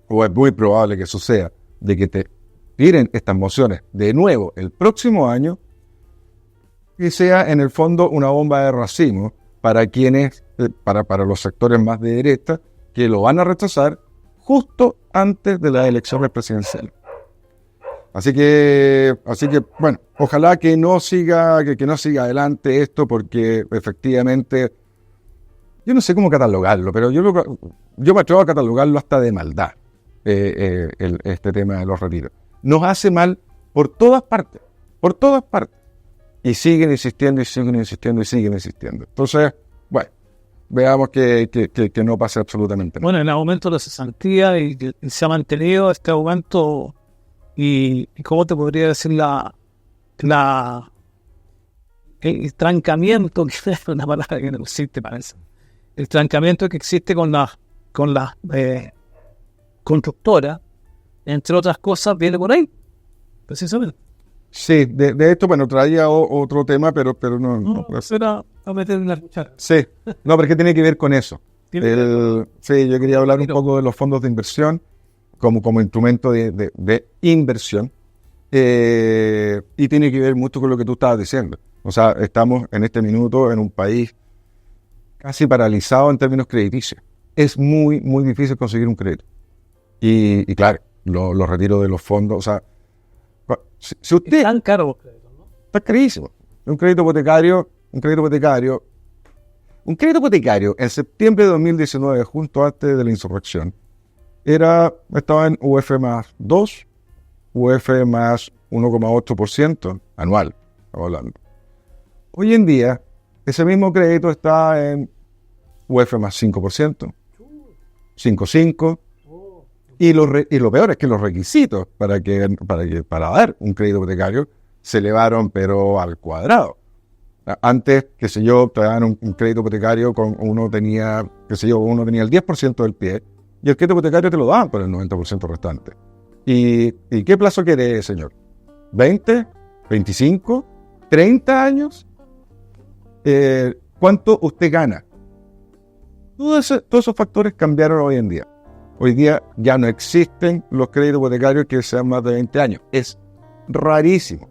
o es muy probable que suceda, de que te tiren estas mociones de nuevo el próximo año, y sea en el fondo una bomba de racimo para quienes, para los sectores más de derecha, que lo van a rechazar justo antes de las elecciones presidenciales. Así que bueno, ojalá que no siga adelante esto, porque efectivamente, yo no sé cómo catalogarlo, pero yo me atrevo a catalogarlo hasta de maldad, este tema de los retiros. Nos hace mal por todas partes, y siguen insistiendo, y siguen insistiendo, y siguen insistiendo. Entonces, bueno, veamos que no pase absolutamente nada. Bueno, el aumento de la cesantía y se ha mantenido este aumento. Y cómo te podría decir el trancamiento, que es una palabra que no existe, parece. El trancamiento que existe con las constructoras, entre otras cosas, viene por ahí, precisamente. Sí, de esto, bueno, traía otro tema, pero no. Era a meter en la cuchara. Sí, no, pero es que tiene que ver con eso. Sí, yo quería hablar un poco de los fondos de inversión como instrumento de inversión, y tiene que ver mucho con lo que tú estabas diciendo. O sea, estamos en este minuto en un país casi paralizado en términos crediticios. Es muy, muy difícil conseguir un crédito. Y claro, los retiros de los fondos, o sea, si usted... Están caros los créditos, ¿no? Está carísimo. Un crédito hipotecario en septiembre de 2019, justo antes de la insurrección, estaba en UF más 2, UF más 1,8% anual, estamos hablando. Hoy en día, ese mismo crédito está en UF más 5%, 5,5%, y lo peor es que los requisitos para dar un crédito hipotecario se elevaron, pero al cuadrado. Antes, qué sé yo, te daban un crédito hipotecario uno tenía el 10% del pie, y el crédito hipotecario te lo daban por el 90% restante. ¿Y qué plazo quiere, señor? ¿20? ¿25? ¿30 años? ¿Cuánto usted gana? Todos esos factores cambiaron hoy en día. Hoy día ya no existen los créditos hipotecarios que sean más de 20 años. Es rarísimo.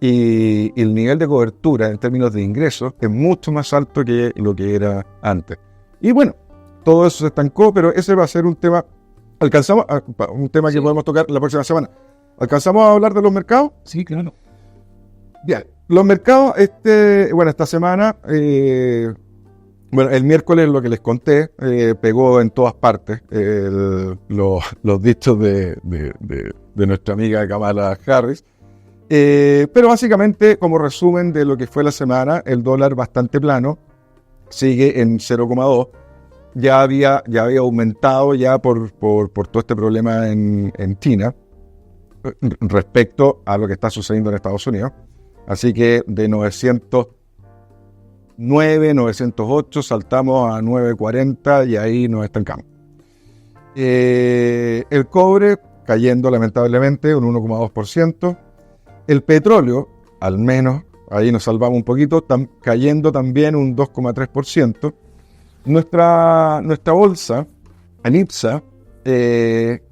Y el nivel de cobertura en términos de ingresos es mucho más alto que lo que era antes. Y bueno, todo eso se estancó, pero ese va a ser un tema. ¿Alcanzamos un tema que podemos tocar la próxima semana? ¿Alcanzamos a hablar de los mercados? Sí, claro. Bien, los mercados, esta semana, el miércoles, lo que les conté, pegó en todas partes los dichos de nuestra amiga Kamala Harris. Pero básicamente, como resumen de lo que fue la semana, el dólar bastante plano, sigue en 0,2. Ya había aumentado ya por todo este problema en China respecto a lo que está sucediendo en Estados Unidos. Así que de 909, 908 saltamos a 940 y ahí nos estancamos. El cobre cayendo lamentablemente un 1,2%. El petróleo, al menos ahí nos salvamos un poquito, cayendo también un 2,3%. Nuestra bolsa, ANIPSA,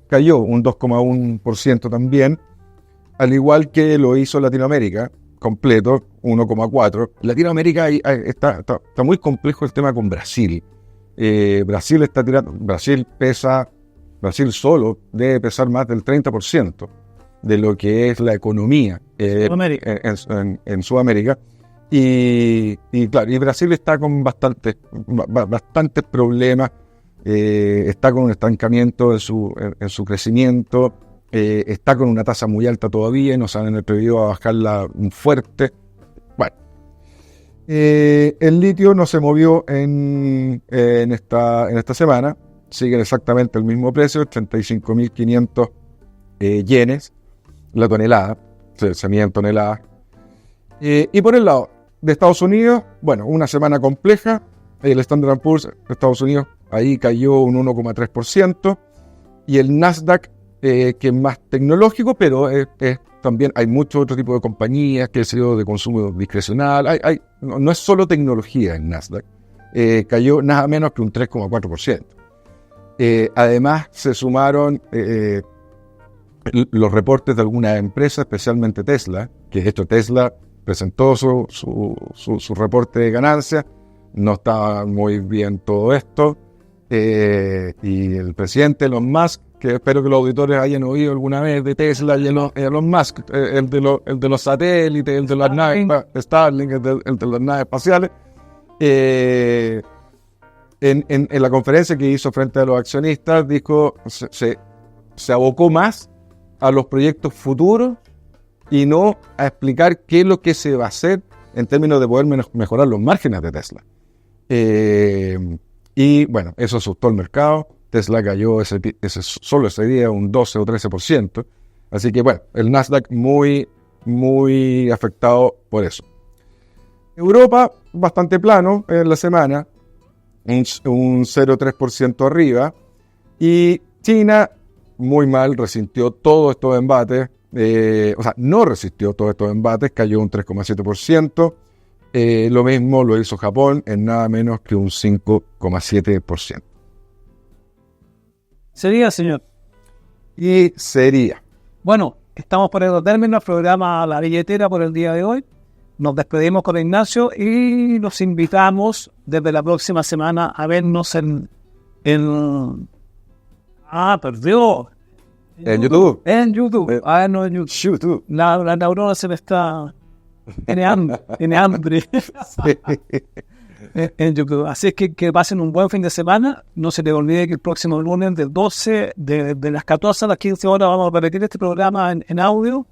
cayó un 2,1% también, al igual que lo hizo Latinoamérica, completo, 1,4%. Latinoamérica ahí está muy complejo el tema con Brasil. Brasil solo debe pesar más del 30% de lo que es la economía en Sudamérica. Y claro, y Brasil está con bastantes problemas, está con un estancamiento en su crecimiento, está con una tasa muy alta todavía y nos han atrevido a bajarla fuerte. Bueno, el litio no se movió en esta semana, siguen exactamente el mismo precio, 35.500 yenes la tonelada, se mide en toneladas. Y por el lado de Estados Unidos, bueno, una semana compleja, el Standard & Poor's de Estados Unidos ahí cayó un 1,3%, y el Nasdaq, que es más tecnológico, pero también hay muchos otros tipos de compañías que han sido de consumo discrecional. No es solo tecnología el Nasdaq. Cayó nada menos que un 3,4%. Además, se sumaron los reportes de algunas empresas, especialmente Tesla, que de hecho Tesla presentó su reporte de ganancias. No estaba muy bien todo esto. Y el presidente Elon Musk, que espero que los auditores hayan oído alguna vez de Tesla y Elon Musk, el de los satélites, el de las naves Starlink, el de las naves espaciales, en la conferencia que hizo frente a los accionistas, dijo, se abocó más a los proyectos futuros y no a explicar qué es lo que se va a hacer en términos de poder mejorar los márgenes de Tesla. Y bueno, eso asustó al mercado. Tesla cayó solo ese día un 12 o 13%. Así que bueno, el Nasdaq muy, muy afectado por eso. Europa, bastante plano en la semana, un 0,3% arriba. Y China, muy mal, resintió todos estos embates. No resistió todos estos embates, cayó un 3,7%. Lo mismo lo hizo Japón en nada menos que un 5,7%. Sería, señor. Y sería. Bueno, estamos poniendo término al programa La Billetera por el día de hoy. Nos despedimos con Ignacio y los invitamos desde la próxima semana a vernos en perdió. En YouTube. En YouTube. No, en YouTube. La neurona se me está... Tiene hambre. Sí. En YouTube. Así es que pasen un buen fin de semana. No se les olvide que el próximo lunes de las 14 a las 15 horas vamos a repetir este programa en audio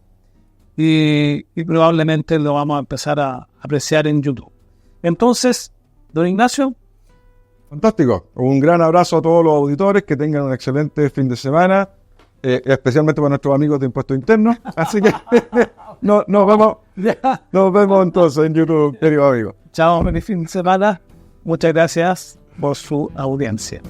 y probablemente lo vamos a empezar a apreciar en YouTube. Entonces, don Ignacio. Fantástico. Un gran abrazo a todos los auditores, que tengan un excelente fin de semana, especialmente para nuestros amigos de Impuestos Internos. Así que nos vemos entonces en YouTube, querido amigo. Chao, feliz fin de semana. Muchas gracias por su audiencia.